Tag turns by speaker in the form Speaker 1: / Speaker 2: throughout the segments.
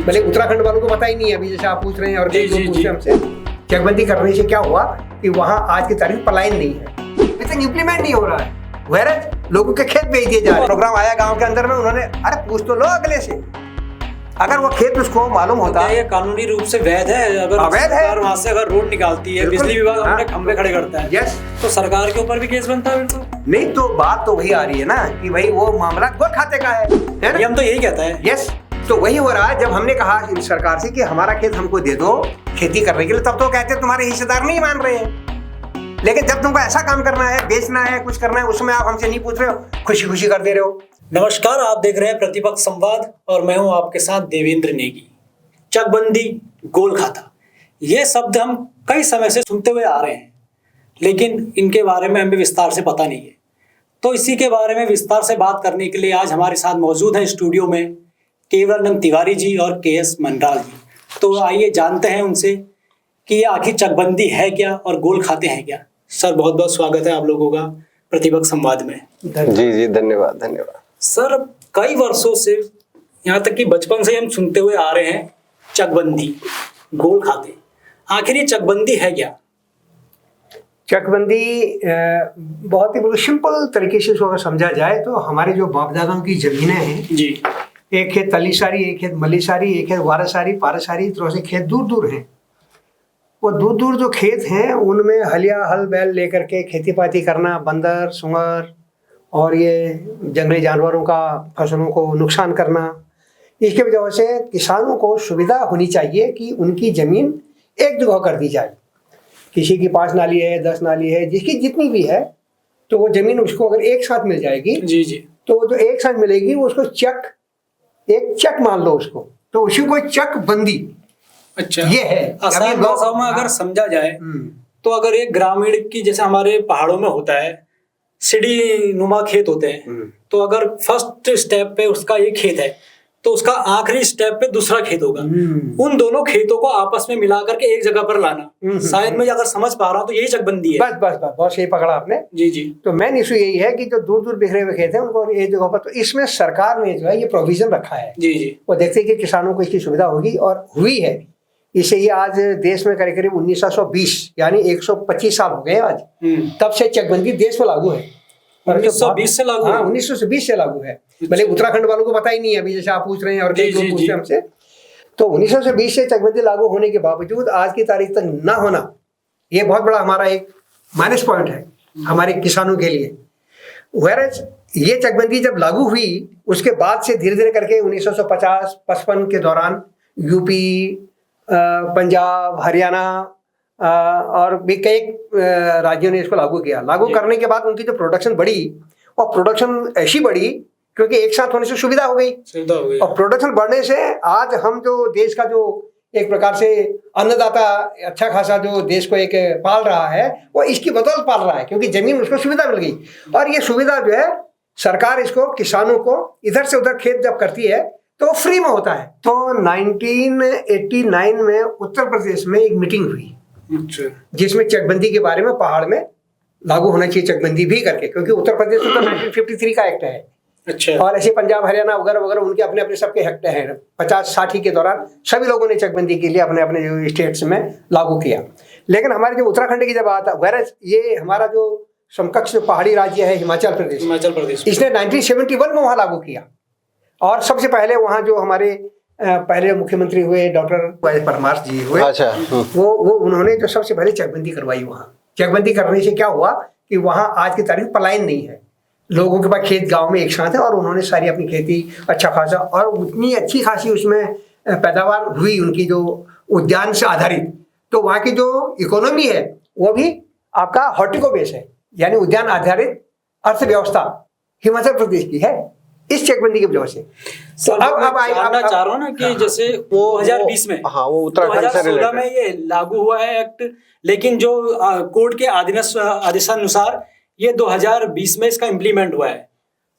Speaker 1: भले उत्तराखंड वालों को पता ही नहीं है अभी, जैसे आप पूछ रहे हैं और कई लोग पूछ रहे हैं हमसे। चकबंदी करने से क्या हुआ कि वहाँ आज की तारीख पलायन नहीं है, अभी तक इम्प्लीमेंट नहीं हो रहा है, वह लोगों के खेत बेच दिए जा रहे हैं। प्रोग्राम आया गांव के अंदर में, उन्होंने अरे पूछ तो लो अगले से, अगर वो खेत उसको मालूम होता है।
Speaker 2: ये कानूनी रूप से वैध है? अगर
Speaker 1: अवैध है,
Speaker 2: वहाँ से अगर रोड निकालती है, बिजली विभाग अपने खंभे खड़े करता है,
Speaker 1: यस,
Speaker 2: तो सरकार के ऊपर भी केस बनता है बिल्कुल।
Speaker 1: नहीं तो बात तो वही आ रही है ना कि भाई वो मामला गोल खाते का है ना?
Speaker 2: हम तो यही कहता है।
Speaker 1: यस, तो वही हो रहा है। जब हमने कहा सरकार से कि हमारा खेत हमको दे दो खेती करने के लिए, तब तो कहते तुम्हारे हिस्सेदार नहीं मान रहे हैं। लेकिन जब तुमको ऐसा काम करना है, बेचना है, कुछ करना है, उसमें आप हमसे नहीं पूछ रहे हो, खुशी खुशी कर दे रहे हो।
Speaker 2: नमस्कार, आप देख रहे हैं प्रतिपक्ष संवाद और मैं हूं आपके साथ देवेंद्र नेगी। चकबंदी, गोल खाता, ये शब्द हम कई समय से सुनते हुए आ रहे हैं, लेकिन इनके बारे में हमें विस्तार से पता नहीं है। तो इसी के बारे में विस्तार से बात करने के लिए आज हमारे साथ मौजूद हैं स्टूडियो में केवलानंद तिवारी जी और के.एस. मंडराल जी। तो आइए जानते हैं उनसे कि ये आखिर चकबंदी है क्या और गोल खाते हैं क्या। सर, बहुत बहुत स्वागत है आप लोगों का प्रतिपक्ष संवाद में।
Speaker 3: जी, धन्यवाद धन्यवाद।
Speaker 2: सर, कई वर्षों से, यहाँ तक कि बचपन से हम सुनते हुए आ रहे हैं चकबंदी, गोल खाते, आखिर ये चकबंदी है क्या?
Speaker 1: चकबंदी बहुत ही बिल्कुल सिंपल तरीके से इसको अगर समझा जाए तो हमारे जो बाप दादाओं की जमीनें हैं जी, एक खेत तलीसारी, एक खेत मलीसारी, एक खेत वारसारी, पारसारी, तरह से खेत दूर दूर हैं। वो दूर दूर जो खेत हैं उनमें हलिया हल बैल लेकर के खेती पाती करना, बंदर सुअर और ये जंगली जानवरों का फसलों को नुकसान करना, इसके वजह से किसानों को सुविधा होनी चाहिए कि उनकी ज़मीन एक जगह कर दी जाए। किसी की 5 नाली है, 10 नाली है, जिसकी जितनी भी है, तो वो ज़मीन उसको अगर एक साथ मिल जाएगी
Speaker 2: जी जी,
Speaker 1: तो जो एक साथ मिलेगी वो उसको एक चक मान लो उसको, तो उसी को चक बंदी।
Speaker 2: अच्छा,
Speaker 1: ये है।
Speaker 2: आसान भाषा में अगर समझा जाए तो अगर एक ग्रामीण की, जैसे हमारे पहाड़ों में होता है सीढ़ी नुमा खेत होते हैं, तो अगर फर्स्ट स्टेप पे उसका एक खेत है तो उसका आखिरी स्टेप पे दूसरा खेत होगा। उन दोनों खेतों को आपस में मिला करके एक जगह पर लाना, शायद मैं अगर समझ पा रहा हूँ तो यही चकबंदी है।
Speaker 1: बस बस बस, बहुत सही पकड़ा आपने।
Speaker 2: जी जी,
Speaker 1: तो मेन इशू यही है कि जो दूर दूर बिखरे हुए खेत हैं उनको एक जगह पर, तो इसमें सरकार ने जो है ये प्रोविजन रखा है
Speaker 2: जी जी,
Speaker 1: वो देखते हैं कि किसानों को इसकी सुविधा होगी और हुई है। इससे ये आज देश में करीब 1920 यानी 125 साल हो गए आज, तब से चकबंदी देश में लागू है।
Speaker 2: 1920 से लागू है?
Speaker 1: 1920 से लागू है। भले उत्तराखंड वालों को पता ही नहीं है अभी, जैसे आप पूछ रहे हैं और कई लोग पूछ रहे हैं हमसे। तो 1920 से चकबंदी लागू होने के बावजूद आज की तारीख तक ना होना, ये बहुत बड़ा हमारा एक माइनस पॉइंट है हमारे किसानों के लिए। वैरज ये चकबंदी जब लागू हुई उसके बाद से धीरे धीरे करके 1950-55 के दौरान यूपी, पंजाब, हरियाणा और भी कई राज्यों ने इसको लागू किया। लागू करने के बाद उनकी जो प्रोडक्शन बढ़ी, और प्रोडक्शन ऐसी बढ़ी क्योंकि एक साथ होने से सुविधा हो गई, और प्रोडक्शन बढ़ने से आज हम जो देश का जो एक प्रकार से अन्नदाता अच्छा खासा जो देश को एक पाल रहा है, वो इसकी बदौलत पाल रहा है क्योंकि जमीन उसको सुविधा मिल गई। और ये सुविधा जो है सरकार इसको किसानों को इधर से उधर खेत जब करती है तो फ्री में होता है। तो 1989 में उत्तर प्रदेश में एक मीटिंग हुई जिसमें चकबंदी के बारे में पहाड़ में लागू होना चाहिए चकबंदी भी करके, क्योंकि उत्तर प्रदेश में तो 1953 का एक्ट है।
Speaker 2: अच्छा, और
Speaker 1: ऐसे पंजाब, हरियाणा वगैरह वगैरह उनके अपने अपने सबके एक्ट हैं। 50-60 के दौरान सभी लोगों ने चकबंदी के लिए अपने अपने जो स्टेट्स में लागू किया। लेकिन हमारे जो उत्तराखंड की जब बात है, ये हमारा जो समकक्ष जो पहाड़ी राज्य है हिमाचल प्रदेश, इसने 1971 में वहाँ लागू किया। और सबसे पहले वहाँ जो हमारे पहले मुख्यमंत्री हुए डॉक्टर परमार जी हुए,
Speaker 3: अच्छा,
Speaker 1: वो उन्होंने जो सबसे पहले चकबंदी करवाई। वहाँ चकबंदी करने से क्या हुआ कि वहाँ आज की तारीख पलायन नहीं है, लोगों के पास खेत गांव में एक साथ है और उन्होंने सारी अपनी खेती अच्छा खासा, और उतनी अच्छी खासी उसमें पैदावार हुई उनकी जो उद्यान से आधारित। तो वहाँ की जो इकोनॉमी है वो भी आपका हॉर्टिको बेस है, यानी उद्यान आधारित अर्थव्यवस्था हिमाचल प्रदेश की है इस चकबंदी की वजह से।
Speaker 2: तो अब जानना चाह रहा हूँ ना कि जैसे 2020 में,
Speaker 3: हाँ, वो उत्तराखंड से
Speaker 2: 2016 में ये लागू हुआ है एक्ट, लेकिन जो कोर्ट के आदेशानुसार ये 2020 में इसका इम्प्लीमेंट हुआ है,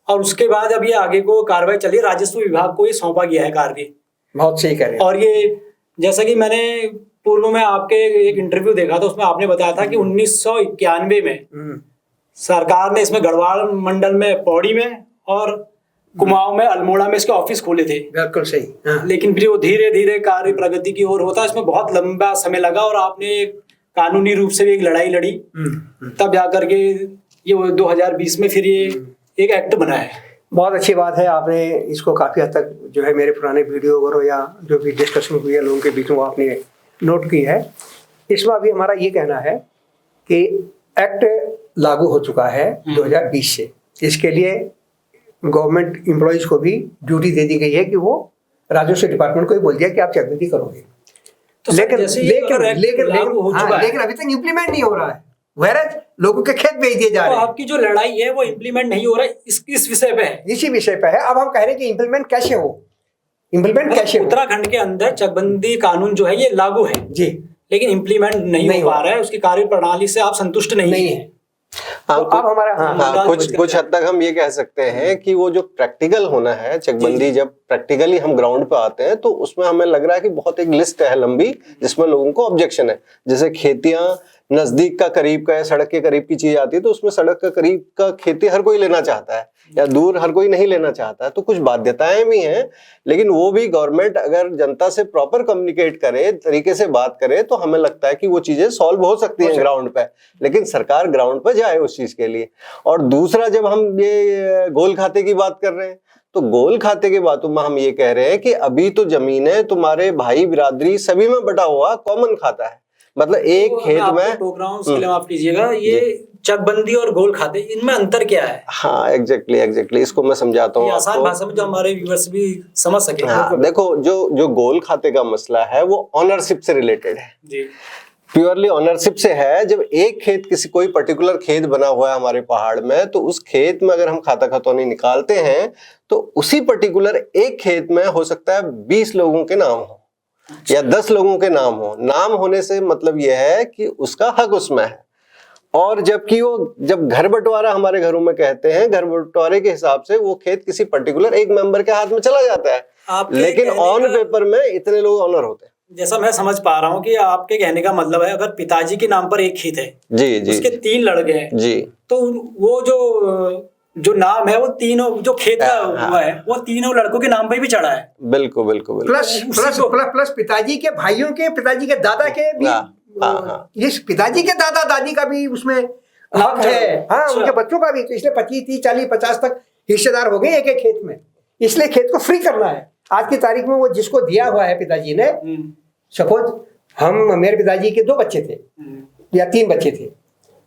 Speaker 2: और उसके बाद अब ये आगे को कार्रवाई चली, राजस्व विभाग को ये सौंपा गया है कार्य।
Speaker 1: बहुत सही करें।
Speaker 2: और ये जैसा कि मैंने पूर्व में आपके एक इंटरव्यू देखा था, उसमें आपने बताया था कि 1991 में सरकार ने इसमें गढ़वाल मंडल में, पौड़ी में और कुमाऊं में, अल्मोड़ा में इसके ऑफिस खोले थे।
Speaker 1: बिल्कुल सही। हाँ।
Speaker 2: लेकिन फिर वो धीरे धीरे कार्य प्रगति की ओर होता, इसमें बहुत लंबा समय लगा और आपने कानूनी रूप से भी एक लड़ाई लड़ी, तब जाकर के ये 2020 में फिर ये एक एक्ट बना है।
Speaker 1: बहुत अच्छी बात है, आपने इसको काफ़ी हद तक जो है मेरे पुराने वीडियो वगैरह या जो भी डिस्कशन हुई है लोगों के बीच में वो आपने नोट की है। इसमें अभी हमारा ये कहना है कि एक्ट लागू हो चुका है 2020 से। इसके लिए गवर्नमेंट एम्प्लॉयज को भी ड्यूटी दे दी गई है कि वो राजस्व डिपार्टमेंट को ही बोल दिया कि आप चेकबंदी करोगे।
Speaker 2: तो
Speaker 1: लेकिन अभी तक इम्प्लीमेंट नहीं हो रहा है, वैरज लोगों के खेत बेच दिए जा रहे हैं।
Speaker 2: आपकी जो लड़ाई है वो इम्प्लीमेंट नहीं हो रहा है, इस विषय पे है,
Speaker 1: इसी विषय पे है। अब हम कह रहे हैं कि इम्प्लीमेंट कैसे हो, इम्प्लीमेंट कैसे हो।
Speaker 2: उत्तराखंड के अंदर चकबंदी कानून जो है ये लागू है
Speaker 1: जी,
Speaker 2: लेकिन इम्प्लीमेंट नहीं हो पा रहा है, उसकी कार्य प्रणाली से आप संतुष्ट नहीं है।
Speaker 3: हाँ,
Speaker 1: तो अब हमारा
Speaker 3: कुछ हद तक हम ये कह सकते हैं कि वो जो प्रैक्टिकल होना है चकबंदी, जब प्रैक्टिकली हम ग्राउंड पे आते हैं तो उसमें हमें लग रहा है कि बहुत एक लिस्ट है लंबी जिसमें लोगों को ऑब्जेक्शन है। जैसे खेतियां नजदीक का करीब का है, सड़क के करीब की चीज आती है तो उसमें सड़क का करीब का खेती हर कोई लेना चाहता है या दूर हर कोई नहीं लेना चाहता है। तो कुछ बाध्यताएं भी हैं, लेकिन वो भी गवर्नमेंट अगर जनता से प्रॉपर कम्युनिकेट करे, तरीके से बात करे, तो हमें लगता है कि वो चीजें सॉल्व हो सकती हैं ग्राउंड पे। लेकिन सरकार ग्राउंड पे जाए उस चीज के लिए। और दूसरा, जब हम ये गोल खाते की बात कर रहे हैं तो गोल खाते की बातों में हम ये कह रहे हैं कि अभी तो जमीनें तुम्हारे भाई बिरादरी सभी में बटा हुआ कॉमन खाता है। मतलब एक
Speaker 2: तो
Speaker 3: खेत में
Speaker 2: टोक रहा हूं, उसके लिए माफ कीजिएगा, ये चकबंदी और गोल खाते इनमें अंतर क्या है?
Speaker 3: हाँ, एग्जैक्टली इसको मैं समझाता हूँ
Speaker 2: आसान भाषा में जो हमारे व्यूअर्स भी समझ सके।
Speaker 3: हाँ, देखो जो गोल खाते का मसला है वो ऑनरशिप से रिलेटेड है
Speaker 2: जी,
Speaker 3: प्योरली ऑनरशिप से है। जब एक खेत, किसी कोई पर्टिकुलर खेत बना हुआ है हमारे पहाड़ में, तो उस खेत में अगर हम खाता खतौनी निकालते हैं तो उसी पर्टिकुलर एक खेत में हो सकता है 20 लोगों के नाम हो या 10 लोगों के नाम हो। नाम होने से मतलब यह है कि उसका हक उसमें है। और जबकि वो जब घर बंटवारा हमारे घरों में कहते हैं, घर बंटवारे के हिसाब से वो खेत किसी पर्टिकुलर एक मेंबर के हाथ में चला जाता है, लेकिन ऑन पेपर में इतने लोग ऑनर होते हैं।
Speaker 2: जैसा मैं समझ पा रहा हूँ कि आपके कहने का मतलब है अगर पिताजी के नाम पर एक खेत है
Speaker 3: जी,
Speaker 2: उसके 3 लड़के हैं
Speaker 3: जी,
Speaker 2: तो वो जो नाम है वो तीनों, जो खेत का हुआ है वो तीनों लड़कों के नाम पे भी चढ़ा है।
Speaker 3: बिल्कुल
Speaker 1: प्लस पिताजी के भाइयों के, पिताजी के दादा के भी, ये पिताजी के दादा दादी का भी उसमें हक है। हाँ, उनके बच्चों का भी। तो इसलिए 25, 30, 40, 50 तक हिस्सेदार हो गए एक एक खेत में। इसलिए खेत को फ्री करना है। आज की तारीख में वो जिसको दिया हुआ है पिताजी ने, सपोज मेरे पिताजी के 2 बच्चे थे या 3 बच्चे थे,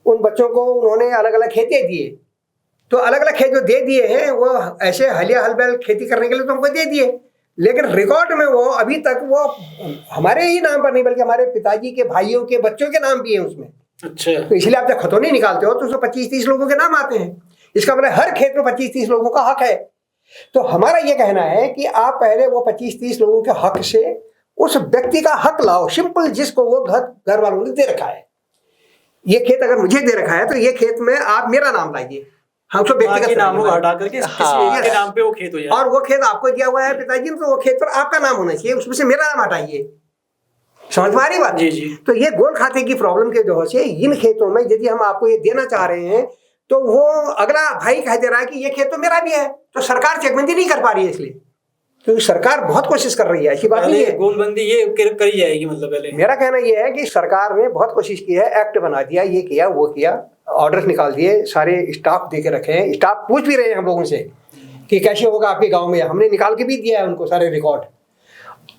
Speaker 1: उन बच्चों को उन्होंने अलग अलग खेते दिए। तो अलग अलग खेत जो दे दिए हैं वो ऐसे हलिया हल बैल खेती करने के लिए तो हमको दे दिए, लेकिन रिकॉर्ड में वो अभी तक वो हमारे ही नाम पर नहीं बल्कि हमारे पिताजी के भाइयों के बच्चों के नाम भी है उसमें।
Speaker 2: अच्छा,
Speaker 1: तो इसलिए आप जब खतौनी निकालते हो तो उसमें 25-30 लोगों के नाम आते हैं। इसका मतलब हर खेत में 25-30 लोगों का हक है। तो हमारा ये कहना है कि आप पहले वो 25-30 लोगों के हक से उस व्यक्ति का हक लाओ, सिंपल, जिसको वो घर वालों ने दे रखा है। ये खेत अगर मुझे दे रखा है तो ये खेत में आप मेरा नाम लाइए, हम उसको व्यक्तिगत
Speaker 2: नाम को हटा करके किसी एक के नाम पे वो खेत हो जाए। और
Speaker 1: वो खेत आपको दिया हुआ है पिताजी ने, तो वो खेत पर आपका नाम होना चाहिए, उसमें से मेरा नाम हटाइए। समझ में आ रही बात?
Speaker 2: जी जी।
Speaker 1: तो ये गोल खाते की प्रॉब्लम के वजह से इन खेतों में यदि हम आपको ये देना चाह रहे हैं तो वो अगला भाई कह दे रहा है कि ये खेत तो मेरा भी है, तो सरकार चेकबंदी नहीं कर पा रही है। इसलिए क्योंकि सरकार बहुत कोशिश कर रही है, ऐसी बात नहीं है।
Speaker 2: गोलबंदी ये करी जाएगी, मतलब पहले
Speaker 1: मेरा कहना यह है कि सरकार ने बहुत कोशिश की है, एक्ट बना दिया, ये किया वो किया, ऑर्डर निकाल दिए, सारे स्टाफ दे के रखे हैं। स्टाफ पूछ भी रहे हैं हम लोगों से कि कैसे होगा आपके गांव में, हमने निकाल के भी दिया है उनको सारे रिकॉर्ड।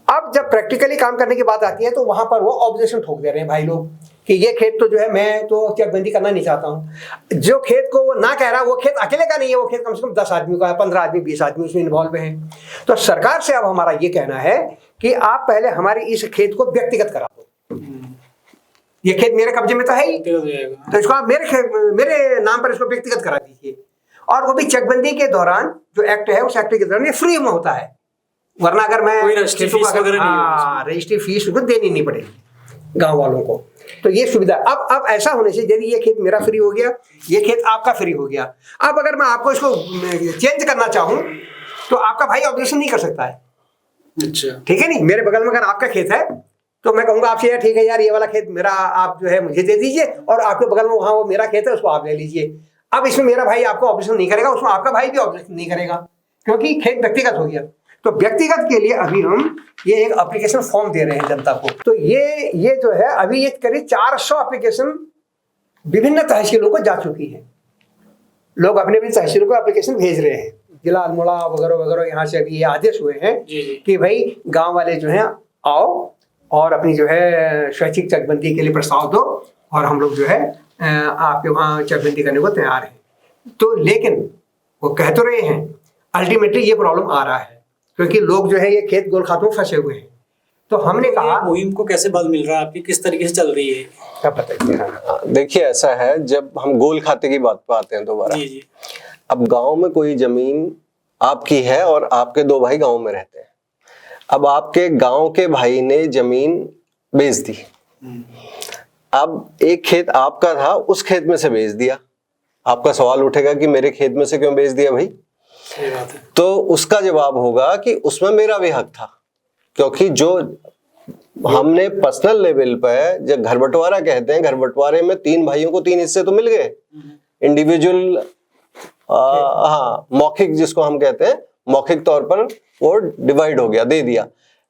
Speaker 1: अब जब प्रैक्टिकली काम करने की बात आती है तो वहां पर वो ऑब्जेक्शन ठोक दे रहे हैं भाई लोग कि ये खेत तो जो है मैं तो चेकबंदी करना नहीं चाहता हूँ। जो खेत को वो ना कह रहा, वो खेत अकेले का नहीं है, वो खेत कम से कम 10 आदमी का है, 15 आदमी, 20 आदमी उसमें इन्वॉल्व हैं। तो सरकार से अब हमारा ये कहना है कि आप पहले हमारे इस खेत को व्यक्तिगत करा दो। ये खेत मेरे कब्जे में तो है ही, तो इसको आप मेरे नाम पर इसको व्यक्तिगत करा दीजिए। और वो भी चेकबंदी के दौरान, जो एक्ट है उस एक्ट के दौरान ये फ्री में होता है। वरना अगर मैं रजिस्ट्री फीस उनको देनी नहीं पड़ेगी गांव वालों को। तो ये सुविधा अब ऐसा होने से यदि ये खेत मेरा फ्री हो गया, ये खेत आपका फ्री हो गया। अब अगर मैं आपको इसको चेंज करना चाहूँ तो आपका भाई ऑब्जेक्शन नहीं कर सकता है।
Speaker 2: अच्छा,
Speaker 1: ठीक है नहीं? मेरे बगल में अगर आपका खेत है तो मैं कहूँगा आपसे, यार ठीक है यार, ये वाला खेत मेरा आप जो है मुझे दे दीजिए, और आपके बगल में वहाँ वो मेरा खेत है उसको आप ले लीजिए। अब इसमें मेरा भाई आपको ऑब्जेक्शन नहीं करेगा, उसमें आपका भाई भी ऑब्जेक्शन नहीं करेगा। क्योंकि खेत व्यक्तिगत हो गया। तो व्यक्तिगत के लिए अभी हम ये एक एप्लीकेशन फॉर्म दे रहे हैं जनता को। तो ये जो है अभी ये करीब 400 एप्लीकेशन विभिन्न तहसीलों को जा चुकी है। लोग अपने भी तहसीलों को एप्लीकेशन भेज रहे हैं। जिला अल्मोड़ा वगैरह वगैरह यहाँ से अभी ये आदेश हुए हैं कि भाई गांव वाले जो हैं आओ और अपनी जो है स्वैच्छिक चकबंदी के लिए प्रस्ताव दो और हम लोग जो है आपके वहाँ चकबंदी करने को तैयार हैं। तो लेकिन वो कह तो रहे हैं, अल्टीमेटली ये प्रॉब्लम आ रहा है क्योंकि लोग जो है ये खेत गोल खातों में फंसे हुए हैं। तो हमने कहा
Speaker 2: मुहिम को कैसे बल मिल रहा है आपकी, किस तरीके से चल रही है?
Speaker 1: क्या बताइए।
Speaker 3: देखिए ऐसा है, जब हम गोल खाते की बात पे आते हैं दोबारा,
Speaker 2: जी।
Speaker 3: अब गांव में कोई जमीन आपकी है और आपके 2 भाई गांव में रहते हैं। अब आपके गांव के भाई ने जमीन बेच दी। अब एक खेत आपका था, उस खेत में से बेच दिया। आपका सवाल उठेगा कि मेरे खेत में से क्यों बेच दिया भाई?
Speaker 2: सही बात है।
Speaker 3: तो उसका जवाब होगा कि उसमें मेरा भी हक था, क्योंकि जो हमने पर्सनल लेवल पे जब घर बंटवारा कहते हैं, घर बंटवारे में 3 भाइयों को 3 हिस्से तो मिल गए। इंडिविजुअल हाँ, मौखिक जिसको हम कहते हैं, मौखिक तौर पर वो डिवाइड हो गया, दे दिया।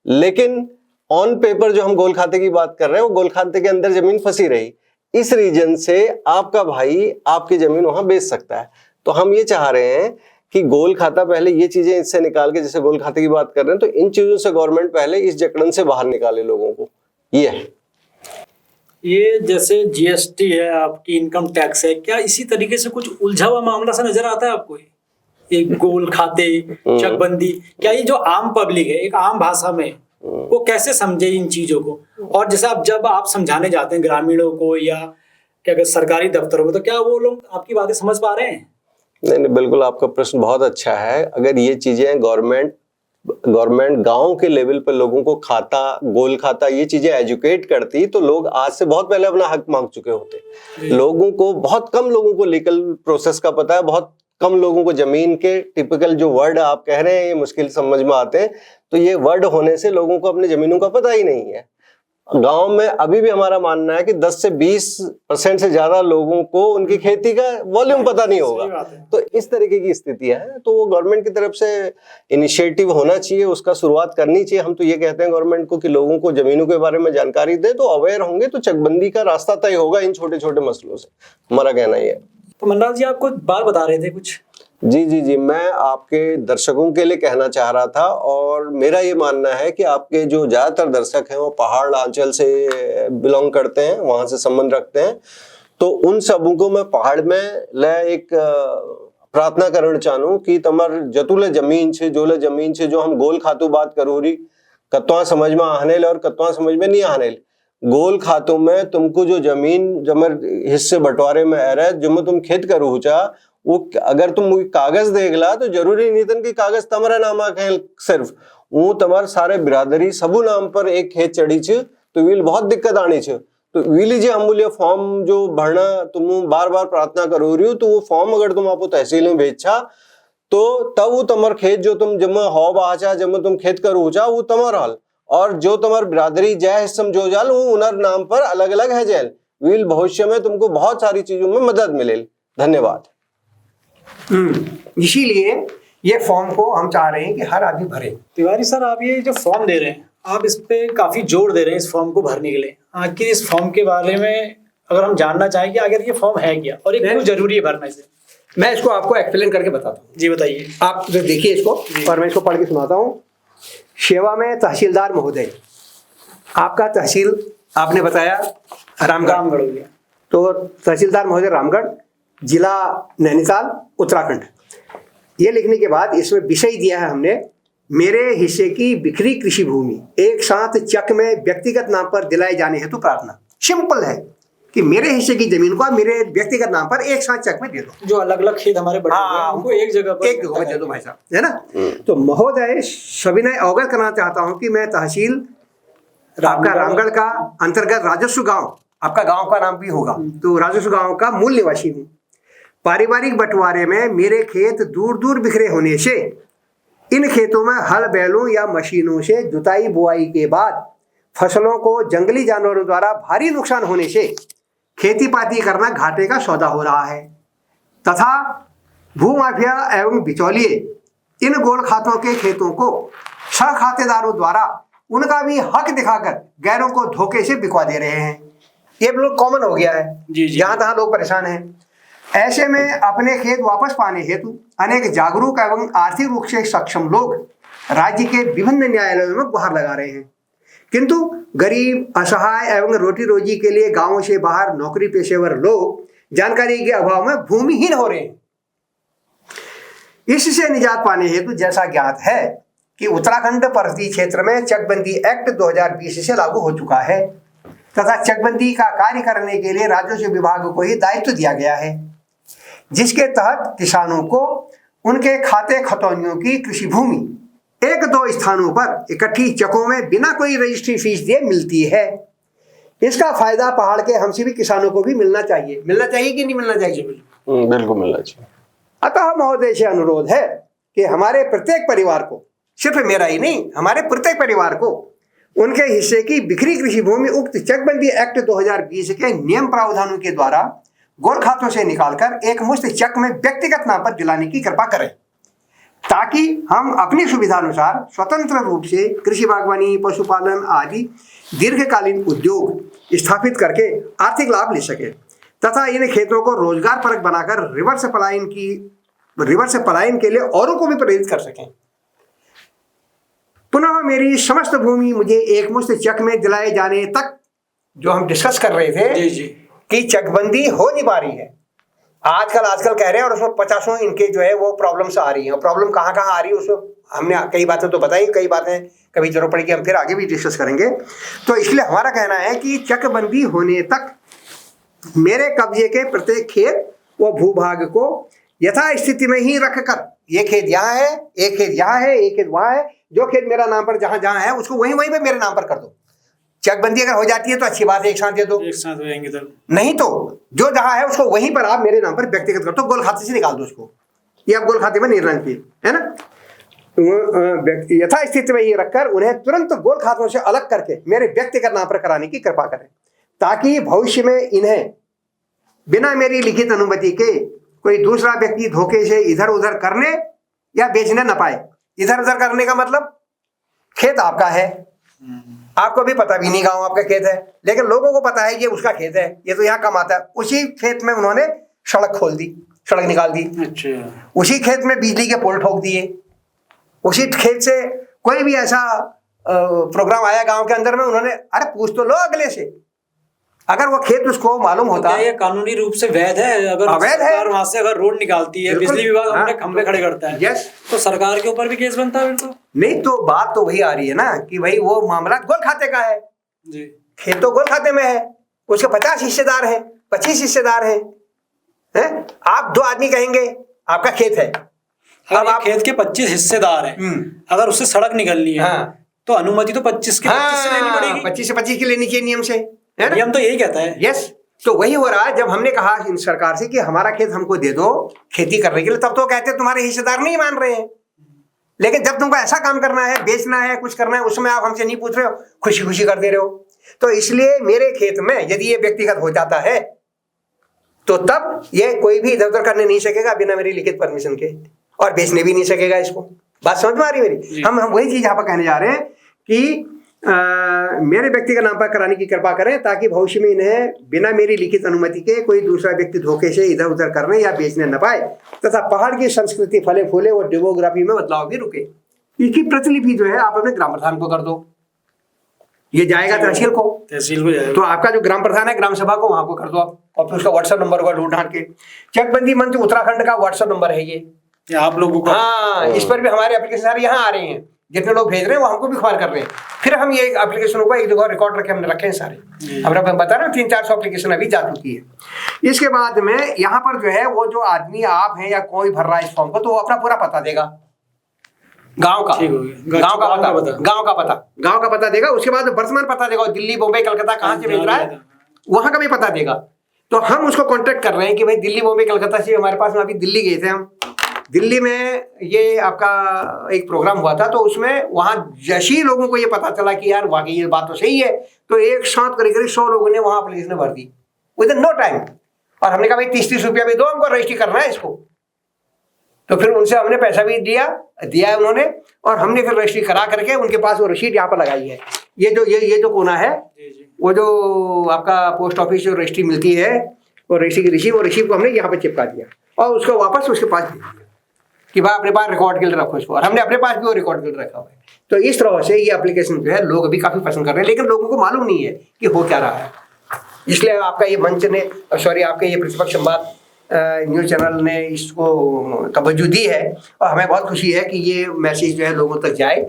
Speaker 3: लेकिन ऑन पेपर जो हम गोल खाते की बात कर रहे हैं, वो गोल खाते के अंदर जमीन फंसी रही। इस रीजन से आपका भाई आपकी जमीन वहां बेच सकता है। तो हम ये चाह रहे हैं कि गोल खाता पहले ये चीजें इससे निकाल के, जैसे गोल खाते की बात कर रहे हैं, तो इन चीजों से गवर्नमेंट पहले इस जकड़न से बाहर निकाले लोगों को। ये है,
Speaker 2: ये जैसे जीएसटी है, आपकी इनकम टैक्स है, क्या इसी तरीके से कुछ उलझा हुआ मामला सा नजर आता है आपको? ये गोल खाते, चकबंदी, क्या ये जो आम पब्लिक है, एक आम भाषा में वो कैसे समझे इन चीजों को? और जैसे जब आप समझाने जाते हैं ग्रामीणों को या क्या कहते सरकारी दफ्तरों में, तो क्या वो लोग आपकी बातें समझ पा रहे हैं?
Speaker 3: नहीं, बिल्कुल आपका प्रश्न बहुत अच्छा है। अगर ये चीजें गवर्नमेंट गांव के लेवल पर लोगों को खाता, गोल खाता, ये चीजें एजुकेट करती, तो लोग आज से बहुत पहले अपना हक मांग चुके होते। लोगों को, बहुत कम लोगों को लीगल प्रोसेस का पता है, बहुत कम लोगों को जमीन के टिपिकल जो वर्ड आप कह रहे हैं ये मुश्किल समझ में आते हैं। तो ये वर्ड होने से लोगों को अपनी जमीनों का पता ही नहीं है। गांव में अभी भी हमारा मानना है कि 10 से 20% से ज्यादा लोगों को उनकी खेती का वॉल्यूम पता नहीं होगा। तो इस तरीके की स्थिति है। तो वो गवर्नमेंट की तरफ से इनिशिएटिव होना चाहिए, उसका शुरुआत करनी चाहिए। हम तो ये कहते हैं गवर्नमेंट को कि लोगों को जमीनों के बारे में जानकारी दे, तो अवेयर होंगे तो चकबंदी का रास्ता तय होगा इन छोटे छोटे मसलों से। हमारा कहना ये है।
Speaker 2: तो मंडल जी, आपको बात बता रहे थे कुछ?
Speaker 3: जी, मैं आपके दर्शकों के लिए कहना चाह रहा था, और मेरा ये मानना है कि आपके जो ज्यादातर दर्शक हैं वो पहाड़ अंचल से बिलोंग करते हैं, वहां से संबंध रखते हैं। तो उन सबों को मैं पहाड़ में एक प्रार्थना करण चाहूँ कि तमर जतुले जमीन छे, जोले जमीन छे, जो हम गोल खातू बात करूरी, कत्वा समझ में आनेल और कत्वा समझ में नहीं आनेल। गोल खातों में तुमको जो जमीन जमर हिस्से बंटवारे में आ रहा है, जो तुम खेत करू चा, वो अगर तुम कागज देखला तो जरूरी नहीं था कि कागज तुम्हारा नाम है, सिर्फ वो तुम्हारे सारे बिरादरी सबू नाम पर एक खेत चढ़ी छ, तो वील बहुत दिक्कत आनी छ। तो वीली जे अमूल्य फॉर्म जो भरना तुम बार बार प्रार्थना करो रही हो, तो वो फॉर्म अगर तुम आपको तहसील में भेजा तो तब वो तुम्हार खेत जो तुम जमा हो बाचा, जमा तुम खेत करो चा, वो तुम्हारा हल, और जो तुम्हार बिरादरी जय हिस्सम जो जाल वो उनर नाम पर अलग अलग है जेल। वील भविष्य में तुमको बहुत सारी चीजों में मदद मिले। धन्यवाद।
Speaker 1: इसीलिए ये फॉर्म को हम चाह रहे हैं कि हर आदमी भरे।
Speaker 2: तिवारी सर, आप ये जो फॉर्म दे रहे हैं, आप इस पे काफी जोर दे रहे हैं इस फॉर्म को भरने के लिए। आखिर इस फॉर्म के बारे में अगर हम जानना चाहें कि अगर ये फॉर्म है क्या और ये क्यों जरूरी है भरना इसे?
Speaker 1: मैं इसको आपको एक्सप्लेन करके बताता हूँ।
Speaker 2: जी बताइए।
Speaker 1: आप जो देखिए इसको, और मैं इसको पढ़ के सुनाता हूँ। सेवा में तहसीलदार महोदय, आपका तहसील आपने बताया रामगढ़, तो तहसीलदार महोदय रामगढ़, जिला नैनीताल, उत्तराखंड। ये लिखने के बाद इसमें विषय दिया है हमने, मेरे हिस्से की बिखरी कृषि भूमि एक साथ चक में व्यक्तिगत नाम पर दिलाए जाने हेतु प्रार्थना। सिंपल है कि मेरे हिस्से की जमीन को मेरे व्यक्तिगत नाम पर एक साथ चक में दे दो।
Speaker 2: जो अलग अलग खेत हमारे बड़े हैं उनको एक जगह पर
Speaker 1: दे दो भाई साहब, है ना। तो महोदय सविनय अवगत करना चाहता हूँ कि मैं तहसील आपका रामगढ़ का अंतर्गत राजस्व गांव, आपका गांव का नाम भी होगा, तो राजस्व गांव का मूल निवासी हूँ। पारिवारिक बंटवारे में मेरे खेत दूर दूर बिखरे होने से इन खेतों में हल बैलों या मशीनों से जुताई बुआई के बाद फसलों को जंगली जानवरों द्वारा भारी नुकसान होने से खेती पाती करना घाटे का सौदा हो रहा है, तथा भूमाफिया एवं बिचौलिए इन गोल खातों के खेतों को सह खातेदारों द्वारा उनका भी हक दिखाकर गैरों को धोखे से बिकवा दे रहे हैं। ये बिल्कुल कॉमन हो गया है,
Speaker 2: जी, जी।
Speaker 1: जहां तहां लोग परेशान हैं। ऐसे में अपने खेत वापस पाने हेतु अनेक जागरूक एवं आर्थिक रूप से सक्षम लोग राज्य के विभिन्न न्यायालयों में गुहार लगा रहे हैं, किंतु गरीब, असहाय एवं रोटी रोजी के लिए गांवों से बाहर नौकरी पेशेवर लोग जानकारी के अभाव में भूमिहीन हो रहे हैं। इससे निजात पाने हेतु जैसा ज्ञात है कि उत्तराखंड पर्वतीय क्षेत्र में चकबंदी एक्ट 2020 से लागू हो चुका है तथा चकबंदी का कार्य करने के लिए राजस्व विभाग को ही दायित्व दिया गया है, जिसके तहत किसानों को उनके खाते खतौनियों की कृषि भूमि 1-2 स्थानों पर इकट्ठी चकों में बिना कोई रजिस्ट्री फीस दिए मिलती है। इसका फायदा पहाड़ के हम सभी किसानों को भी मिलना चाहिए। मिलना चाहिए कि नहीं मिलना चाहिए?
Speaker 3: बिल्कुल मिलना चाहिए।
Speaker 1: अतः महोदय से अनुरोध है कि हमारे प्रत्येक परिवार को, सिर्फ मेरा ही नहीं, हमारे प्रत्येक परिवार को उनके हिस्से की बिखरी कृषि भूमि उक्त चकबंदी एक्ट 2020 के नियम प्रावधानों के द्वारा गोल खातों से निकालकर एक मुश्त चक में व्यक्तिगत नाम पर दिलाने की कृपा करें, ताकि हम अपनी सुविधानुसार स्वतंत्र रूप से कृषि, बागवानी, पशुपालन आदि दीर्घकालीन उद्योग स्थापित करके आर्थिक लाभ ले सके तथा इन खेतों को रोजगार परक बनाकर रिवर्स पलायन के लिए औरों को भी प्रेरित कर सकें। पुनः मेरी समस्त भूमि मुझे एक मुश्त चक में दिलाए जाने तक, जो हम डिस्कस कर रहे थे
Speaker 2: जी, जी।
Speaker 1: कि चकबंदी हो नहीं पा रही है, आजकल कह रहे हैं, और उसमें 50 इनके जो है वो प्रॉब्लम्स आ रही हैं। और प्रॉब्लम कहाँ कहाँ आ रही है उसमें हमने कई बातें तो बताई, कई बातें कभी जरूरत पड़ेगी हम फिर आगे भी डिस्कस करेंगे। तो इसलिए हमारा कहना है कि चकबंदी होने तक मेरे कब्जे के प्रत्येक खेत व भूभाग को यथा स्थिति में ही रखकर, ये खेत यहाँ है, एक खेत यहाँ है, एक खेत वहाँ है, जो खेत मेरा नाम पर जहाँ जहाँ है उसको वहीं पे मेरे नाम पर कर दो। चकबंदी अगर हो जाती है तो अच्छी बात है, एक साथ दे दो,
Speaker 2: एक साथ रहेंगे तो
Speaker 1: नहीं तो जो जहां है उसको वहीं पर आप मेरे नाम पर व्यक्तिगत कर दो, गोल खाते से निकाल दो उसको, ये आप गोल खाते में नहीं रखते है ना। यथा स्थिति में ये रखकर उन्हें तुरंत गोल खातों से अलग करके मेरे व्यक्तिगत नाम पर कराने की कृपा करें, ताकि भविष्य में इन्हें बिना मेरी लिखित अनुमति के कोई दूसरा व्यक्ति धोखे से इधर उधर करने या बेचने न पाए। इधर उधर करने का मतलब, खेत आपका है, आपको भी पता भी नहीं गांव आपका खेत है, लेकिन लोगों को पता है कि उसका खेत है, ये तो यहाँ कमाता है। उसी खेत में उन्होंने सड़क खोल दी, सड़क निकाल दी,
Speaker 2: अच्छा,
Speaker 1: उसी खेत में बिजली के पोल ठोक दिए, उसी खेत से कोई भी ऐसा प्रोग्राम आया गांव के अंदर में, उन्होंने अरे पूछ तो लो अगले से, अगर वो खेत उसको मालूम होता।
Speaker 2: क्या ये कानूनी रूप से वैध है? अगर
Speaker 1: अवैध है,
Speaker 2: वहां से अगर रोड निकालती है, बिजली विभाग अपने खंभे खड़े करता है,
Speaker 1: यस,
Speaker 2: तो सरकार के ऊपर भी केस बनता है फिर तो?
Speaker 1: नहीं, तो बात तो वही आ रही है ना कि भाई वो मामला गोल खाते का है
Speaker 2: जी,
Speaker 1: खेत तो गोल खाते में है, उसके 50 हिस्सेदार हैं, 25 हिस्सेदार हैं, आप 2 आदमी कहेंगे आपका खेत है,
Speaker 2: अब आप खेत के 25 हिस्सेदार हैं, अगर उससे सड़क निकलनी है तो अनुमति तो 25 के 25 से लेनी पड़ेगी,
Speaker 1: 25 से 25 की लेनी चाहिए नियम से,
Speaker 2: नियम तो यही कहता है।
Speaker 1: यस, तो वही हो रहा है। जब हमने कहा इन सरकार से कि हमारा खेत हमको दे दो खेती करने के लिए, तब तो कहते तुम्हारे हिस्सेदार नहीं मान रहे हैं, लेकिन जब तुमको ऐसा काम करना है, बेचना है, कुछ करना है, उसमें आप हमसे नहीं पूछ रहे हो, खुशी खुशी कर दे रहे हो। तो इसलिए मेरे खेत में यदि ये व्यक्तिगत हो जाता है तो तब ये कोई भी इधर उधर करने नहीं सकेगा बिना मेरी लिखित परमिशन के, और बेचने भी नहीं सकेगा इसको। बात समझ में आ रही मेरी? हम वही चीज यहाँ पर कहने जा रहे हैं कि मेरे व्यक्ति का नाम पर कराने की कृपा करें, ताकि भविष्य में इन्हें बिना मेरी लिखित अनुमति के कोई दूसरा व्यक्ति धोखे से इधर उधर करने या बेचने न पाए, तथा पहाड़ की संस्कृति फले फूले और डेमोग्राफी में बदलाव भी रुके। इसकी प्रतिलिपि जो है आप अपने ग्राम प्रधान को कर दो, ये जाएगा तहसील को जाएगा। तो आपका जो ग्राम प्रधान है ग्राम सभा को वहां को कर दो आप, और फिर उसका व्हाट्सएप नंबर को ढूंढ के, चकबंदी मंच उत्तराखंड का व्हाट्सएप नंबर है ये
Speaker 2: आप लोगों को।
Speaker 1: हाँ, इस पर भी हमारे एप्लीकेशन सारे यहाँ आ रहे हैं, जितने लोग भेज रहे हैं वो हमको भी खुआर कर रहे हैं। फिर हम ये एप्लीकेशन को एक जगह रिकॉर्ड रखे हमने रखे हैं सारे, हमारा बता रहे हैं 300-400 एप्लीकेशन अभी जा चुकी है। इसके बाद में यहाँ पर जो है वो जो आदमी आप हैं या कोई भर रहा है इस फॉर्म को, तो वो अपना पूरा पता देगा, गांव का पता देगा। उसके बाद वर्तमान पता देगा, दिल्ली, बॉम्बे, कलकत्ता कहाँ से भेज रहा है वहां का भी पता देगा। तो हम उसको कांटेक्ट कर रहे हैं कि भाई दिल्ली, बॉम्बे, कलकत्ता से हमारे पास में, अभी दिल्ली गए थे हम, दिल्ली में ये आपका एक प्रोग्राम हुआ था, तो उसमें वहां जैसे ही लोगों को ये पता चला कि यार वाकई ये बात तो सही है, तो एक साथ करीब 100 लोगों ने वहां एप्लीकेशन भर दी विद इन नो टाइम। और हमने कहा भाई 30-30 रुपया भी दो, हमको रजिस्ट्री करना है इसको। तो फिर उनसे हमने पैसा भी दिया है उन्होंने, और हमने फिर रजिस्ट्री करा करके उनके पास वो रसीद यहाँ पर लगाई है। ये जो कोना है, वो जो आपका पोस्ट ऑफिस जो रजिस्ट्री मिलती है, वो रजिस्ट्री की रिसीव को हमने यहाँ पे चिपका दिया और उसको वापस उसके पास भेज दिया कि भाई अपने पास रिकॉर्ड के लिए रखो इसको, और हमने अपने पास भी वो रिकॉर्ड के लिए रखा हुआ है। तो इस तरह से ये एप्लीकेशन जो है लोग अभी काफ़ी पसंद कर रहे हैं, लेकिन लोगों को मालूम नहीं है कि हो क्या रहा है। इसलिए आपका ये मंच ने, सॉरी आपके ये प्रतिपक्ष संवाद न्यूज़ चैनल ने इसको तवज्जो दी है, और हमें बहुत खुशी है कि ये मैसेज जो है लोगों तक जाए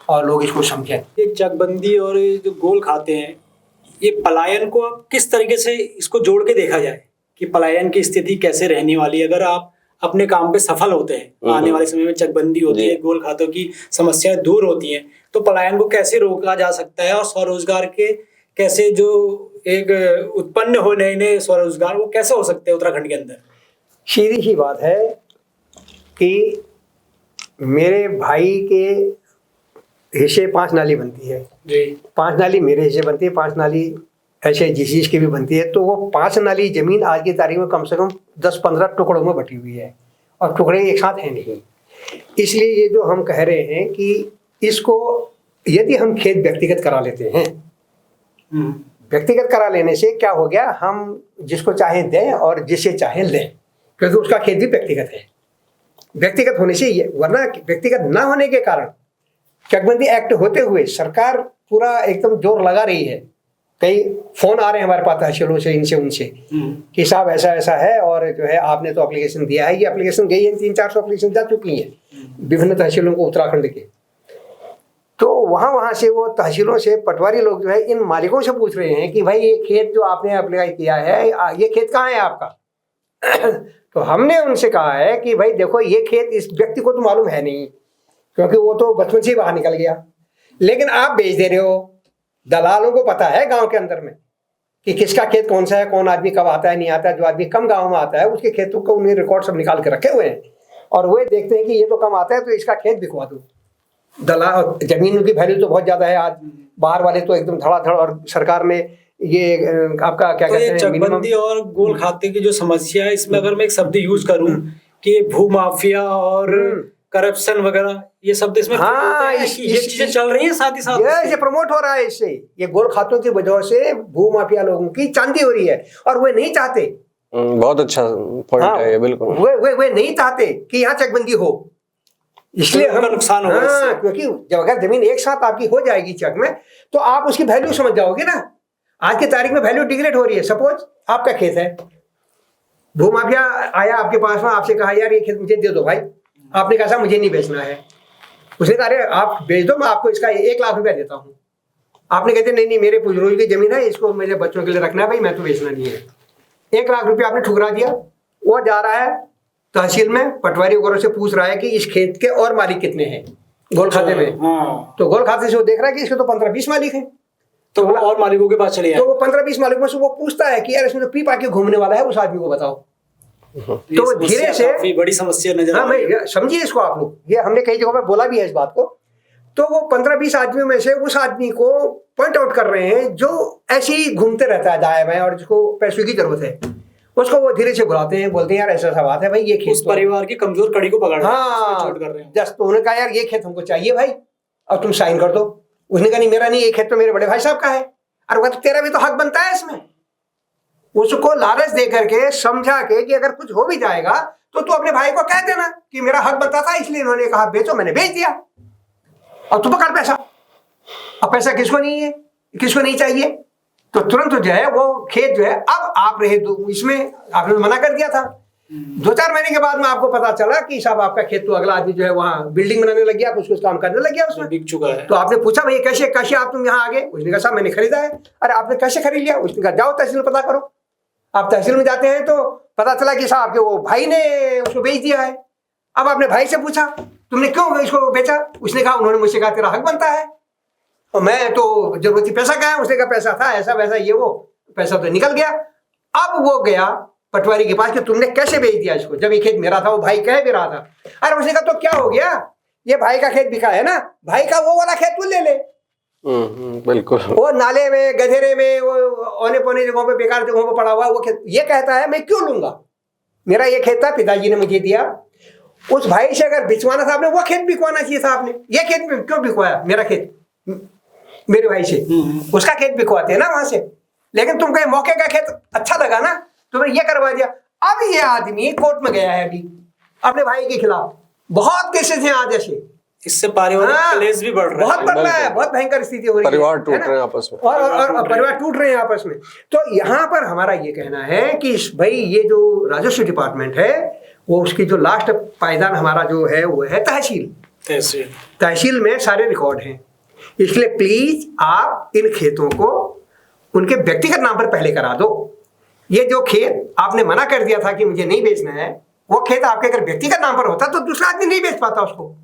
Speaker 1: और लोग इसको समझें।
Speaker 2: ये चकबंदी और ये जो गोल खाते हैं, ये पलायन को आप किस तरीके से इसको जोड़ के देखा जाए कि पलायन की स्थिति कैसे रहने वाली है अगर आप अपने काम पे सफल होते हैं, आने वाले समय में चकबंदी होती है, गोल खातों की समस्याएं दूर होती हैं, तो पलायन को कैसे रोका जा सकता है और स्वरोजगार के कैसे जो एक उत्पन्न हो नए नए स्वरोजगार वो कैसे हो सकते हैं उत्तराखंड के अंदर?
Speaker 1: सीधी सी बात है कि मेरे भाई के हिस्से 5 नाली बनती है
Speaker 2: जी,
Speaker 1: 5 नाली मेरे हिस्से बनती है, 5 नाली ऐसे जिस की भी बनती है। तो वो 5 नाली जमीन आज की तारीख में कम से कम 10-15 टुकड़ों में बटी हुई है, और टुकड़े एक साथ हैं नहीं। इसलिए ये जो हम कह रहे हैं कि इसको यदि हम खेत व्यक्तिगत करा लेते हैं, व्यक्तिगत करा लेने से क्या हो गया, हम जिसको चाहे दें और जिसे चाहे लें, क्योंकि उसका खेत भी व्यक्तिगत है। व्यक्तिगत होने से ये, वरना व्यक्तिगत ना होने के कारण चकबंदी एक्ट होते हुए सरकार पूरा एकदम जोर लगा रही है। कई फोन आ रहे हैं हमारे पास तहसीलों से, इनसे उनसे, कि साहब ऐसा ऐसा है, और जो है आपने तो एप्लीकेशन दिया है, ये एप्लीकेशन गई है, 300-400 एप्लीकेशन जा चुकी हैं विभिन्न तहसीलों को उत्तराखंड के। तो वहाँ से वो तहसीलों से पटवारी लोग जो है इन मालिकों से पूछ रहे हैं कि भाई ये खेत जो आपने अप्लाई किया है, ये खेत कहाँ है आपका? तो हमने उनसे कहा है कि भाई देखो, ये खेत इस व्यक्ति को तो मालूम है नहीं, क्योंकि वो तो बचपन से ही बाहर निकल गया, लेकिन आप बेच दे रहे हो। दलालों को पता है गांव के अंदर में कि किसका खेत कौन सा है, कौन आदमी कब आता है नहीं आता है। जो आदमी कम गांव में आता है उसके खेतों को उन्हें रिकॉर्ड सब निकाल के रखे हुए हैं, और वे देखते हैं कि ये तो कम आता है तो इसका खेत बिकवा दो। दलाल, जमीन की वैल्यू तो बहुत ज्यादा है आज, बाहर वाले तो एकदम धड़ाधड़, और सरकार ने ये आपका क्या
Speaker 2: तो
Speaker 1: कहते हैं,
Speaker 2: चकबंदी और गोल खाते की जो समस्या है, इसमें अगर मैं एक शब्द यूज करूं कि भू माफिया और करप्शन वगैरह, ये शब्द इसमें ये चीजें चल रही हैं साथ ही साथ,
Speaker 1: ये प्रमोट हो रहा है इससे। ये गोल खातों की वजह से भू माफिया लोगों की चांदी हो रही है, और वे नहीं चाहते।
Speaker 3: बहुत अच्छा पॉइंट है ये, बिल्कुल।
Speaker 1: वे नहीं चाहते कि यहाँ चकबंदी हो, इसलिए हम
Speaker 2: नुकसान होगा इससे।
Speaker 1: क्योंकि जब अगर जमीन एक साथ आपकी हो जाएगी चक में, तो आप उसकी वैल्यू समझ जाओगे ना। आज की तारीख में वैल्यू डिग्रेड हो रही है। सपोज आपका खेत है, भू माफिया आया आपके पास में, आपसे कहा यार ये खेत मुझे दे दो भाई, आपने कहा मुझे नहीं बेचना है। उसने कहा अरे आप बेच दो, मैं आपको इसका 1 लाख रुपया देता हूँ। आपने कहते नहीं मेरे पुजरोज की जमीन है, इसको मेरे बच्चों के लिए रखना है भाई, मैं तो बेचना नहीं है। 1 लाख रुपया आपने ठुकरा दिया। वो जा रहा है तहसील में, पटवारी वगैरह से पूछ रहा है कि इस खेत के और मालिक कितने हैं गोल खाते में। तो गोल खाते से वो देख रहा है कि इसके तो 15-20 मालिक हैं,
Speaker 2: तो वो और मालिकों के पास चले जाए।
Speaker 1: तो वो 15-20 मालिकों से वो पूछता है कि यार इसमें तो पी पा के घूमने वाला है, उस आदमी को बताओ। तो वो धीरे से,
Speaker 2: काफी बड़ी समस्या नजर आ रही है।
Speaker 1: समझिए इसको आप लोग, ये हमने कई जगहों पर बोला भी है इस बात को। तो वो 15-20 आदमियों में से उस आदमी को पॉइंट आउट कर रहे हैं जो ऐसे ही घूमते रहता है दाएं बाएं, और जिसको पैसों की जरूरत है, उसको वो धीरे से बुलाते हैं, बोलते हैं यार ऐसा ऐसा बात है भाई, ये खेत
Speaker 2: उस परिवार की कमजोर कड़ी को पकड़
Speaker 1: हाँ
Speaker 2: कर रहे हैं।
Speaker 1: जस्ट तो उन्होंने कहा यार ये खेत हमको चाहिए भाई, अब तुम साइन कर दो। उसने कहा नहीं मेरा नहीं, ये खेत तो मेरे बड़े भाई साहब का है। और वो तो तेरा भी तो हक बनता है इसमें। उसको लालच दे करके समझा के कि अगर कुछ हो भी जाएगा तो तू अपने भाई को कह देना कि मेरा हक बनता था, इसलिए इन्होंने कहा बेचो, मैंने बेच दिया, अब तू पकड़ पैसा। अब पैसा किसको नहीं है, किसको नहीं चाहिए, तो तुरंत जो है वो खेत जो है, अब आप रहे इसमें, आपने मना कर दिया था। 2-4 महीने के बाद में आपको पता चला कि साहब आपका खेत तो अगला आदमी जो है वहाँ बिल्डिंग बनाने लग गया, कुछ काम करने लग गया, उसमें
Speaker 2: बिक चुका है।
Speaker 1: तो आपने पूछा भाई कैसे आप तुम यहाँ आ गए? उसने कहा साहब मैंने खरीदा है। अरे आपने कैसे खरीद लिया? उसने कहा जाओ तहसील में पता करो। आप तहसील में जाते हैं तो पता चला कि साहब के वो भाई ने उसको बेच दिया है। अब आपने भाई से पूछा तुमने क्यों इसको बेचा? उसने कहा उन्होंने मुझसे कहा तेरा हक बनता है, और मैं तो जरूरती पैसा कहा है। उसने कहा पैसा था ऐसा वैसा, ये वो पैसा तो निकल गया। अब वो गया पटवारी के पास कि तुमने कैसे बेच दिया इसको, जब ये खेत मेरा था। वो भाई कह भी रहा था। अरे उसने कहा तो क्या हो गया, ये भाई का खेत बिका है ना, भाई का वो वाला खेत तू ले ले।
Speaker 3: बिल्कुल।
Speaker 1: वो नाले में, गधेरे में, वो औने पौने जगहों पे, बेकार जगहों पे पड़ा हुआ वो खेत, ये कहता है मैं क्यों लूंगा, मेरा ये खेत था, पिताजी ने मुझे दिया। उस भाई से अगर बिचवाना था आपने, वो खेत बिकवाना चाहिए था आपने। ये खेत क्यों बिकवाया? मेरा खेत मेरे भाई से, उसका खेत बिकवाते हैं ना वहां से। लेकिन तुम कहे मौके का खेत अच्छा लगा ना, तुमने ये करवा दिया। अब ये आदमी कोर्ट में गया है अभी अपने भाई के खिलाफ, बहुत केसेस हैं आज ऐसे।
Speaker 2: इससे पारिवारिक क्लेश भी बढ़ रहा है,
Speaker 1: बहुत बढ़ रहा है, बहुत भयंकर स्थिति हो रही है,
Speaker 3: परिवार टूट रहे हैं आपस में,
Speaker 1: और परिवार टूट रहे हैं आपस में। तो यहाँ पर हमारा ये कहना है कि भाई ये जो राजस्व डिपार्टमेंट है, वो उसकी जो लास्ट पायदान हमारा जो है वो है तहसील। तहसील में सारे रिकॉर्ड हैं। इसलिए प्लीज आप इन खेतों को उनके व्यक्तिगत नाम पर पहले करा दो। ये जो खेत आपने मना कर दिया था कि मुझे नहीं बेचना है, वो खेत आपके अगर व्यक्तिगत नाम पर होता तो दूसरा आदमी नहीं बेच पाता उसको,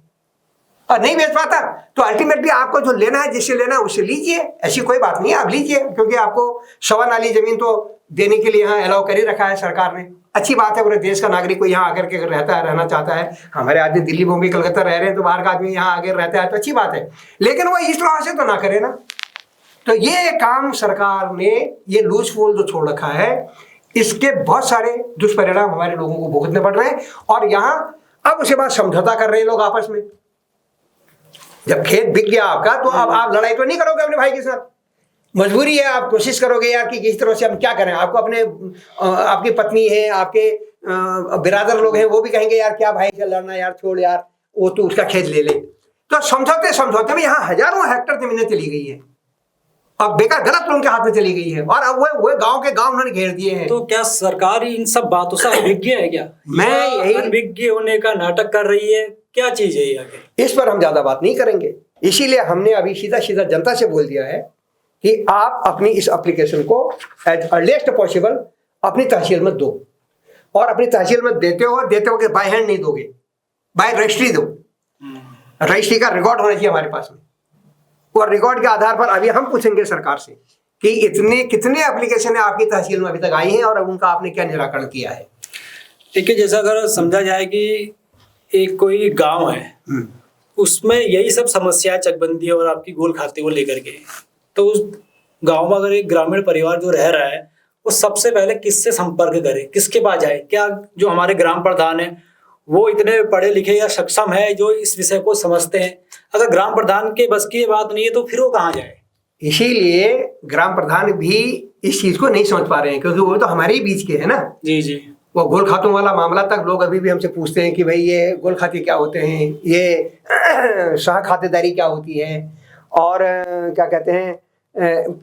Speaker 1: और नहीं बेच पाता तो अल्टीमेटली आपको जो लेना है, जिससे लेना है उससे लीजिए, ऐसी कोई बात नहीं है, आप लीजिए। क्योंकि आपको सवा नाली जमीन तो देने के लिए यहाँ अलाउ कर ही रखा है सरकार ने। अच्छी बात है, पूरे देश का नागरिक को यहाँ आकर के अगर रहना चाहता है, हमारे आदमी दिल्ली मुंबई कलकत्ता रह रहे हैं तो बाहर का आदमी यहाँ आकर रहता है तो अच्छी बात है, लेकिन वो इस तरह से तो ना करे ना। तो ये काम सरकार ने ये लूज फूल जो छोड़ रखा है, इसके बहुत सारे दुष्परिणाम हमारे लोगों को भुगतने पड़ रहे हैं। और यहाँ अब उसके बाद समझौता कर रहे हैं लोग आपस में। जब खेत बिक गया आपका तो अब आप लड़ाई तो नहीं करोगे अपने भाई के साथ, मजबूरी है, आप कोशिश करोगे यार कि किस तरह से हम क्या करें। आपको अपने आपकी पत्नी है, आपके बिरादर लोग हैं, वो भी कहेंगे यार क्या भाई से लड़ना यार, छोड़ यार, वो तो उसका खेत ले ले। तो समझौते में यहाँ हजारों हेक्टर जमीनें चली गई है, अब बेकार गलत लोगों के हाथ में चली गई है, और अब वो गांव के गांव उन्होंने घेर दिए हैं।
Speaker 2: तो क्या सरकार इन सब बातों से अनभिज्ञ है क्या?
Speaker 1: मैं यही
Speaker 2: अनभिज्ञ होने का नाटक कर रही है, क्या चीज है ये आगे?
Speaker 1: इस पर हम ज्यादा बात नहीं करेंगे, इसीलिए हमने अभी सीधा सीधा जनता से बोल दिया है कि आप अपनी इस एप्लीकेशन को एज अर्लीस्ट पॉसिबल अपनी तहसील में दो, और अपनी तहसील में देते हो कि बाय हैंड नहीं दोगे, बाय रजिस्ट्री दो। रजिस्ट्री का रिकॉर्ड होना चाहिए हमारे पास में, और रिकॉर्ड के आधार पर अभी हम पूछेंगे सरकार से कि कितने एप्लीकेशन आपकी तहसील में अभी तक आई हैं और उनका आपने क्या निराकरण किया है।
Speaker 2: ठीक है, जैसा अगर समझा जाए कि एक कोई गांव है, उसमें यही सब समस्या है, चकबंदी और आपकी गोल खाते को लेकर के, तो उस गांव में अगर एक ग्रामीण परिवार जो रह रहा है, वो सबसे पहले किससे संपर्क करे, किसके पास जाए? क्या जो हमारे ग्राम प्रधान है वो इतने पढ़े लिखे या सक्षम है जो इस विषय को समझते हैं? अगर ग्राम प्रधान के बस की बात नहीं है तो फिर वो कहाँ जाए?
Speaker 1: इसीलिए ग्राम प्रधान भी इस चीज को नहीं समझ पा रहे हैं, क्योंकि वो तो हमारे ही बीच के है ना।
Speaker 2: जी जी।
Speaker 1: वो गोल खातों वाला मामला तक लोग अभी भी हमसे पूछते हैं कि भाई ये गोल खाते क्या होते हैं, ये शाह खातेदारी क्या होती है, और क्या कहते हैं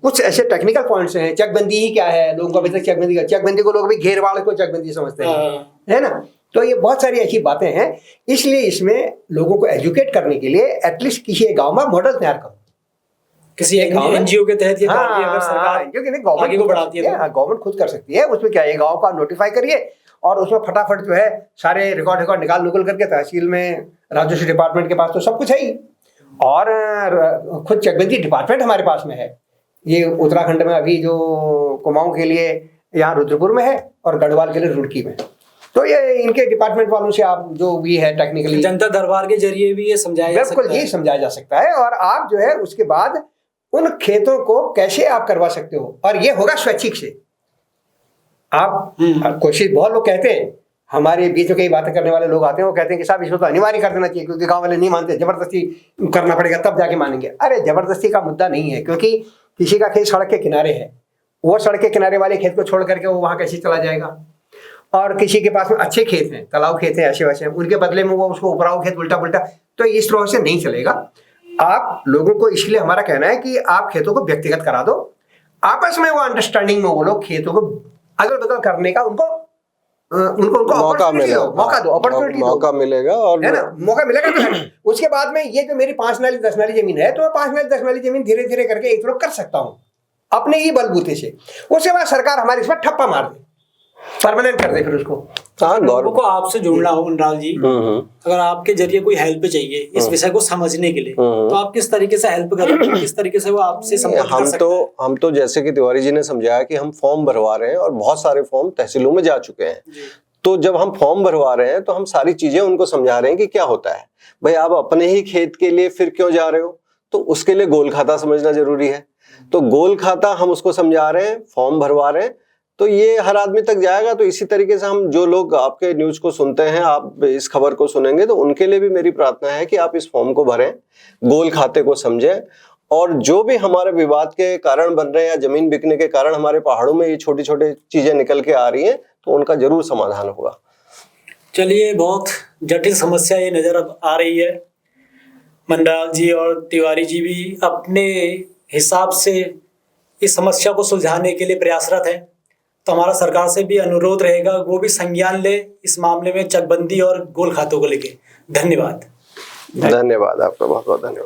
Speaker 1: कुछ ऐसे टेक्निकल पॉइंट्स हैं, चकबंदी ही क्या है। लोगों को अभी तक चकबंदी को लोग अभी घेरवाड़ को चकबंदी समझते हैं, है ना। तो ये बहुत सारी ऐसी बातें हैं, इसलिए इसमें लोगों को एजुकेट करने के लिए एटलीस्ट किसी गांव में मॉडल तैयार करो,
Speaker 2: किसी एनजीओ के तहत ये काम अगर सरकार
Speaker 1: क्योंकि गवर्नमेंट को बढ़ाती है, गवर्नमेंट खुद कर सकती है। उसमें क्या है, गांव का नोटिफाई करिए और उसमें फटाफट जो है सारे रिकॉर्ड निकाल करके तहसील में, राजस्व डिपार्टमेंट के पास तो सब कुछ है ही, और खुद चकबंदी डिपार्टमेंट हमारे पास में है। ये उत्तराखंड में अभी जो कुमाऊं के लिए यहाँ रुद्रपुर में है और गढ़वाल के लिए रुड़की में। तो ये इनके डिपार्टमेंट वालों से आप जो भी है टेक्निकली
Speaker 2: जनता दरबार के जरिए भी ये समझाया जा सकता है।
Speaker 1: बिल्कुल ये समझाया जा सकता है, और आप जो है उसके बाद उन खेतों को कैसे आप करवा सकते हो, और ये होगा स्वैच्छिक से। आप कोशिश, बहुत लोग कहते हैं, हमारे बीच में कई बातें करने वाले लोग आते हैं, वो कहते हैं कि साहब इसको तो अनिवार्य कर देना चाहिए, क्योंकि गांव वाले नहीं मानते, जबरदस्ती करना पड़ेगा तब जाके मानेंगे। अरे जबरदस्ती का मुद्दा नहीं है, क्योंकि किसी का खेत सड़क के किनारे है, वो सड़क के किनारे वाले खेत को छोड़ करके वो वहां कैसे चला जाएगा। और किसी के पास में अच्छे खेत हैं, तालाब खेत हैं, ऐसे वैसे, उनके बदले में वो उसको उपराऊ खेत उल्टा पुल्टा, तो इस तरह से नहीं चलेगा। आप लोगों को, इसलिए हमारा कहना है कि आप खेतों को व्यक्तिगत करा दो, आपस में वो अंडरस्टैंडिंग में वो लोग खेतों को अगल बगल करने का उनको
Speaker 3: मौका मिलेगा,
Speaker 1: मौका दो, अपॉर्चुनिटी दो,
Speaker 3: मौका मिलेगा, और
Speaker 1: है ना, मौका मिलेगा। तो उसके बाद में ये जो मेरी 5 नाली 10 नाली जमीन है, तो मैं 5 नाली 10 नाली जमीन धीरे धीरे करके एक तरफ कर सकता हूँ अपने ही बलबूते से। उसके बाद सरकार हमारे इस पर ठप्पा मार दे, परमानेंट कर दे फिर उसको।
Speaker 2: लोगों को आपसे जुड़ना हो मनराज जी, अगर आपके जरिए कोई हेल्प चाहिए इस विषय को समझने के लिए, तो आप किस तरीके से हेल्प करेंगे, किस तरीके से वो आपसे संपर्क कर सकते हैं?
Speaker 3: हम तो जैसे कि तिवारी जी ने समझाया कि हम फॉर्म भरवा रहे हैं, और बहुत सारे फॉर्म तहसीलों में जा चुके हैं। तो जब हम फॉर्म भरवा रहे हैं तो हम सारी चीजें उनको समझा रहे हैं कि क्या होता है। भाई आप अपने ही खेत के लिए फिर क्यों जा रहे हो, तो उसके लिए गोल खाता समझना जरूरी है। तो गोल खाता हम उसको समझा रहे हैं, फॉर्म भरवा रहे हैं, तो ये हर आदमी तक जाएगा। तो इसी तरीके से हम जो लोग आपके न्यूज को सुनते हैं, आप इस खबर को सुनेंगे, तो उनके लिए भी मेरी प्रार्थना है कि आप इस फॉर्म को भरें, गोल खाते को समझें, और जो भी हमारे विवाद के कारण बन रहे हैं या जमीन बिकने के कारण हमारे पहाड़ों में ये छोटी छोटी चीजें निकल के आ रही हैं, तो उनका जरूर समाधान होगा।
Speaker 2: चलिए, बहुत जटिल समस्या ये नजर अब आ रही है। मंडराल जी और तिवारी जी भी अपने हिसाब से इस समस्या को सुलझाने के लिए प्रयासरत है। तो हमारा सरकार से भी अनुरोध रहेगा, वो भी संज्ञान ले इस मामले में चकबंदी और गोल खातों को लेके। धन्यवाद।
Speaker 3: धन्यवाद आपका, बहुत बहुत धन्यवाद।